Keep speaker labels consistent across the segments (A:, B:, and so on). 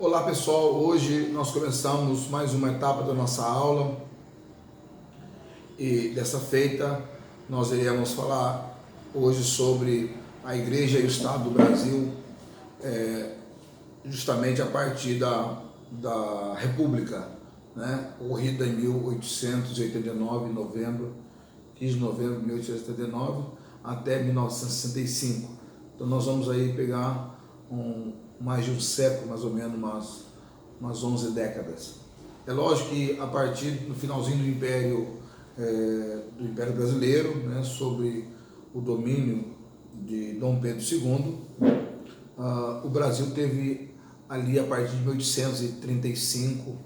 A: Olá pessoal, hoje nós começamos mais uma etapa da nossa aula e dessa feita nós iremos falar hoje sobre a Igreja e o Estado do Brasil, justamente a partir da República, né? Ocorrida em 1889, 15 de novembro de 1889 até 1965. Então nós vamos aí pegar mais de um século, mais ou menos umas 11 décadas. É lógico que a partir do finalzinho do Império Brasileiro, né, sobre o domínio de Dom Pedro II, o Brasil teve ali a partir de 1835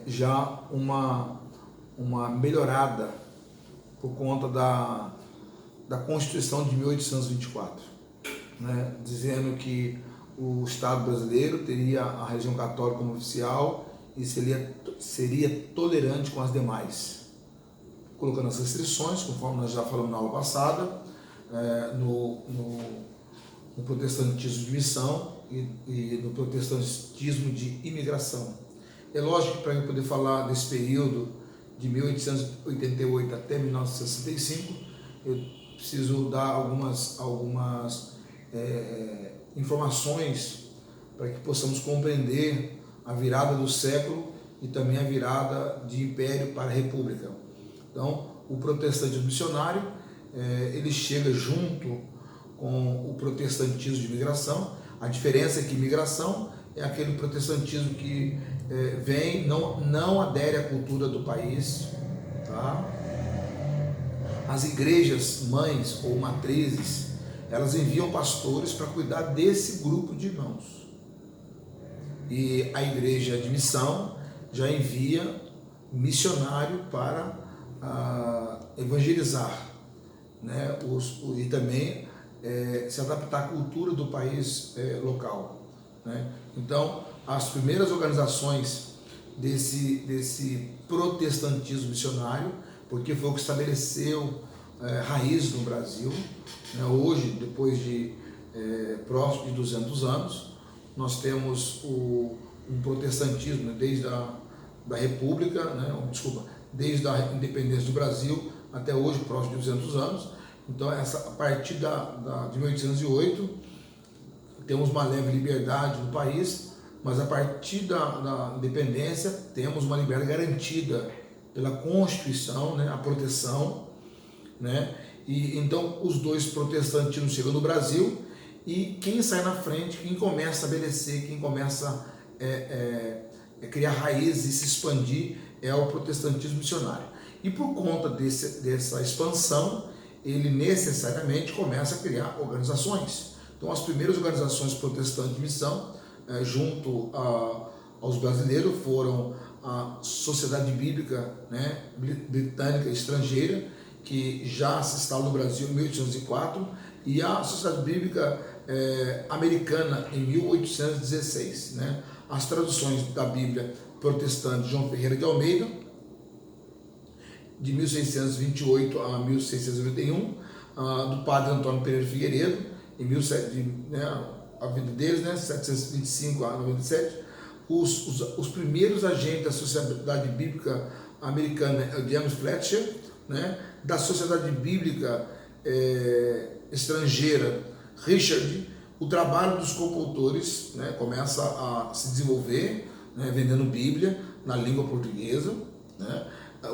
A: já uma melhorada por conta da Constituição de 1824, né, dizendo que o Estado brasileiro teria a religião católica como oficial e seria tolerante com as demais, colocando as restrições, conforme nós já falamos na aula passada, no protestantismo de missão e no protestantismo de imigração. É lógico que para eu poder falar desse período de 1888 até 1965, eu preciso dar algumas informações para que possamos compreender a virada do século e também a virada de império para a república. Então, o protestantismo missionário, ele chega junto com o protestantismo de imigração. A diferença é que imigração é aquele protestantismo que vem, não adere à cultura do país, tá? As igrejas mães ou matrizes, elas enviam pastores para cuidar desse grupo de irmãos. E a igreja de missão já envia missionário para evangelizar, né? E também se adaptar à cultura do país local, né? Então, as primeiras organizações desse protestantismo missionário, porque foi o que estabeleceu raízes no Brasil, né? Hoje, depois de próximo de 200 anos, nós temos um protestantismo, né, desde da República, né? Desde a independência do Brasil até hoje, próximo de 200 anos. Então, a partir de 1808, temos uma leve liberdade no país, mas a partir da independência, temos uma liberdade garantida pela Constituição, né, a proteção, né? E então os dois protestantismos chegam no Brasil e quem sai na frente, quem começa a estabelecer, quem começa a criar raízes e se expandir é o protestantismo missionário. E por conta dessa expansão, ele necessariamente começa a criar organizações. Então as primeiras organizações protestantes de missão, junto aos brasileiros, foram a Sociedade Bíblica, né, Britânica Estrangeira, que já se instalou no Brasil em 1804, e a Sociedade Bíblica Americana em 1816. Né? As traduções da Bíblia protestante João Ferreira de Almeida, de 1628 a 1691, do padre Antônio Pereira Figueiredo, a vida deles, né, 725 a 97. Os primeiros agentes da Sociedade Bíblica Americana é o James Fletcher, né, da Sociedade Bíblica Estrangeira, Richard. O trabalho dos compositores, né, começa a se desenvolver, né, vendendo Bíblia na língua portuguesa, né.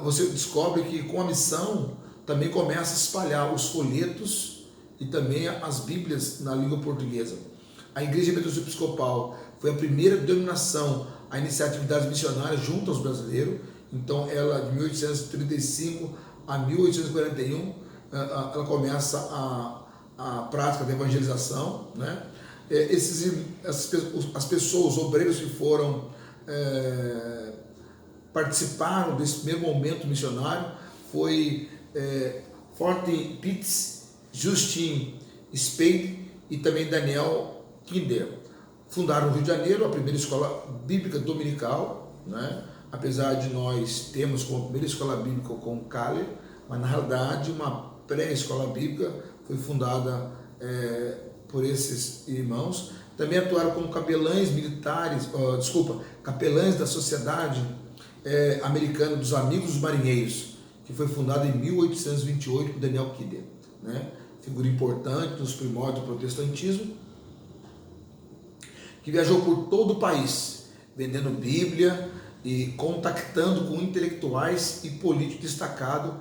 A: Você descobre que com a missão também começa a espalhar os folhetos e também as Bíblias na língua portuguesa. A Igreja Metodista Episcopal foi a primeira denominação a iniciar atividades missionárias junto aos brasileiros. Então, ela de 1835 a 1841, ela começa a prática da evangelização, né? As pessoas, os obreiros que foram participaram desse primeiro momento missionário foi Fortin Pitts, Justin Spade e também Daniel Kinder. Fundaram no Rio de Janeiro a primeira escola bíblica dominical, né? Apesar de nós termos como primeira escola bíblica com Calle, mas na realidade uma pré-escola bíblica foi fundada por esses irmãos. Também atuaram como capelães militares, capelães da Sociedade Americana dos Amigos dos Marinheiros, que foi fundada em 1828 por Daniel Kidder, né? Figura importante nos primórdios do protestantismo, que viajou por todo o país, vendendo Bíblia e contactando com intelectuais e políticos destacados,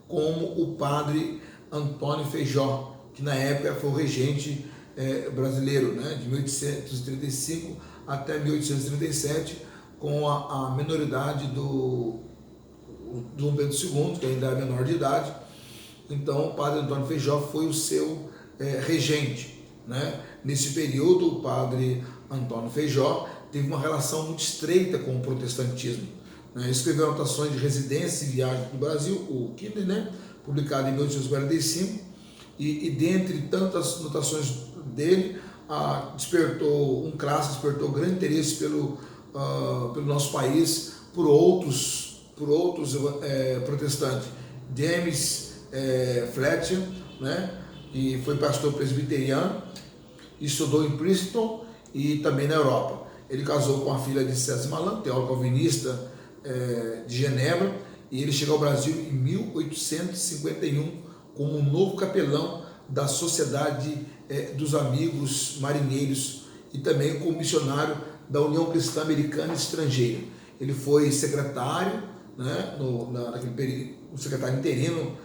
A: como o padre Antônio Feijó, que na época foi o regente brasileiro, né, de 1835 até 1837, com a minoridade do Dom Pedro II, que ainda é menor de idade. Então o padre Antônio Feijó foi o seu regente, né? Nesse período, o padre Antônio Feijó teve uma relação muito estreita com o protestantismo, né? Escreveu anotações de residência e viagem no Brasil, o Kidder, né? Publicado em 1845, e dentre tantas anotações dele, despertou grande interesse pelo nosso país por outros protestantes. James Fletcher, né? E foi pastor presbiteriano, estudou em Princeton e também na Europa. Ele casou com a filha de César Malan, teólogo calvinista de Genebra, e ele chegou ao Brasil em 1851 como um novo capelão da Sociedade dos Amigos Marinheiros e também como missionário da União Cristã Americana Estrangeira. Ele foi secretário, né, naquele período, o secretário interino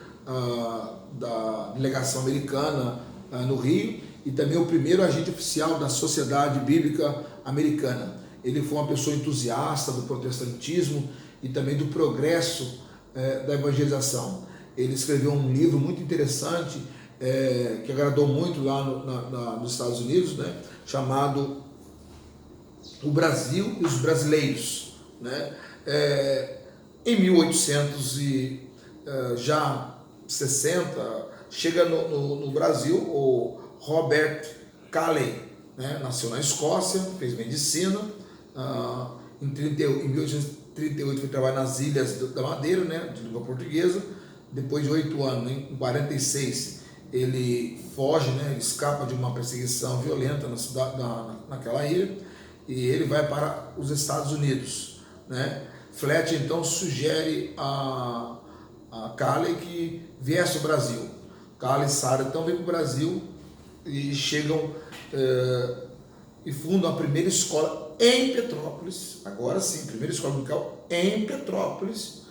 A: da delegação americana no Rio, e também o primeiro agente oficial da Sociedade Bíblica Americana. Ele foi uma pessoa entusiasta do protestantismo e também do progresso da evangelização. Ele escreveu um livro muito interessante, que agradou muito lá nos Estados Unidos, né, chamado O Brasil e os Brasileiros, né? Em 1860, chega no Brasil o Robert Calley, né? Nasceu na Escócia, fez medicina, em 1838 foi trabalhar nas Ilhas da Madeira, né, de língua portuguesa. Depois de 8 anos, em 46, ele foge, né, ele escapa de uma perseguição violenta naquela ilha, e ele vai para os Estados Unidos, né? Fletcher então sugere a Calley que viesse ao Brasil. Calley e Sara então vêm para o Brasil e chegam e fundam a primeira escola em Petrópolis. Agora sim, primeira escola dominical em Petrópolis,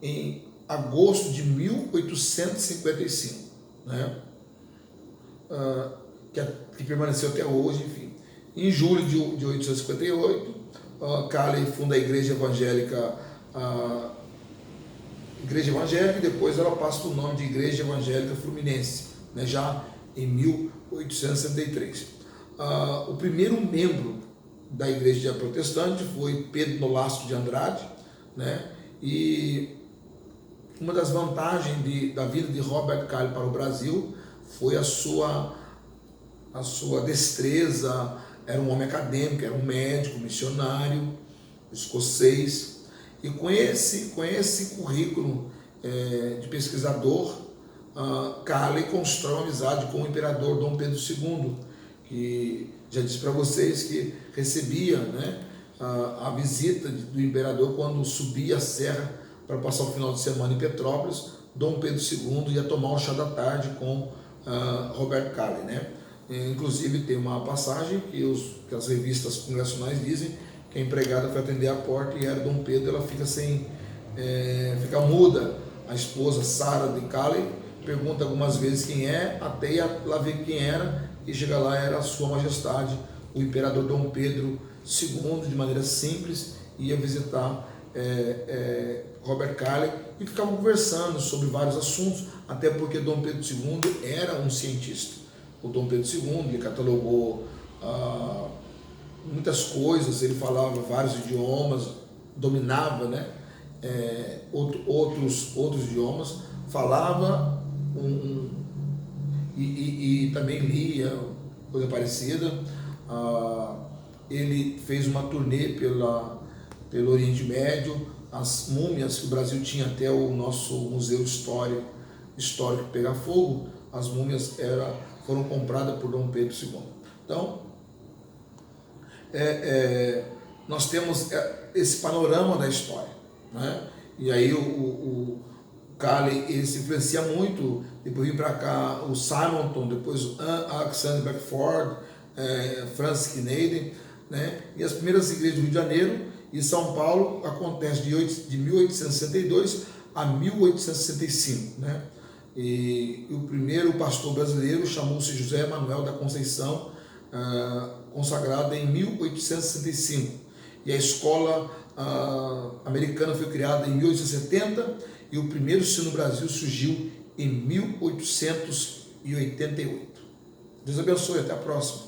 A: em agosto de 1855, né? Que permaneceu até hoje, enfim. Em julho de 1858, Calley funda a Igreja Evangélica, e depois ela passa o nome de Igreja Evangélica Fluminense, né, já em 1863. O primeiro membro da Igreja Protestante foi Pedro Nolasco de Andrade, né, e uma das vantagens da vida de Robert Calley para o Brasil foi a sua destreza. Era um homem acadêmico, era um médico, missionário, escocês, e com esse currículo de pesquisador, Calley constrói uma amizade com o imperador Dom Pedro II, que já disse para vocês que recebia, né, a visita do imperador quando subia a serra para passar o final de semana em Petrópolis. Dom Pedro II ia tomar o chá da tarde com Robert Calley, né? Inclusive tem uma passagem que as revistas congressionais dizem que a empregada foi atender a porta e era Dom Pedro. Ela fica fica muda. A esposa Sara de Calley pergunta algumas vezes quem é, até ir lá ver quem era, e chega lá, era a Sua Majestade, o imperador Dom Pedro II, de maneira simples, ia visitar Robert Calley, e ficavam conversando sobre vários assuntos, até porque Dom Pedro II era um cientista. O Dom Pedro II, ele catalogou muitas coisas, ele falava vários idiomas, dominava, né, outros idiomas, falava e também lia, coisa parecida. Ele fez uma turnê pelo Oriente Médio. As múmias que o Brasil tinha, até o nosso museu histórico pegar fogo, as múmias foram compradas por Dom Pedro II. Então, nós temos esse panorama da história, né? E aí o Cali, ele se influencia muito. Depois vim para cá o Simonton, depois o Alexander Beckford, Francis Kennedy, né? E as primeiras igrejas do Rio de Janeiro e São Paulo acontecem de 1862 a 1865, né? E o primeiro pastor brasileiro chamou-se José Manuel da Conceição, consagrado em 1865. E a escola americana foi criada em 1870 e o primeiro sino no Brasil surgiu em 1888. Deus abençoe, até a próxima.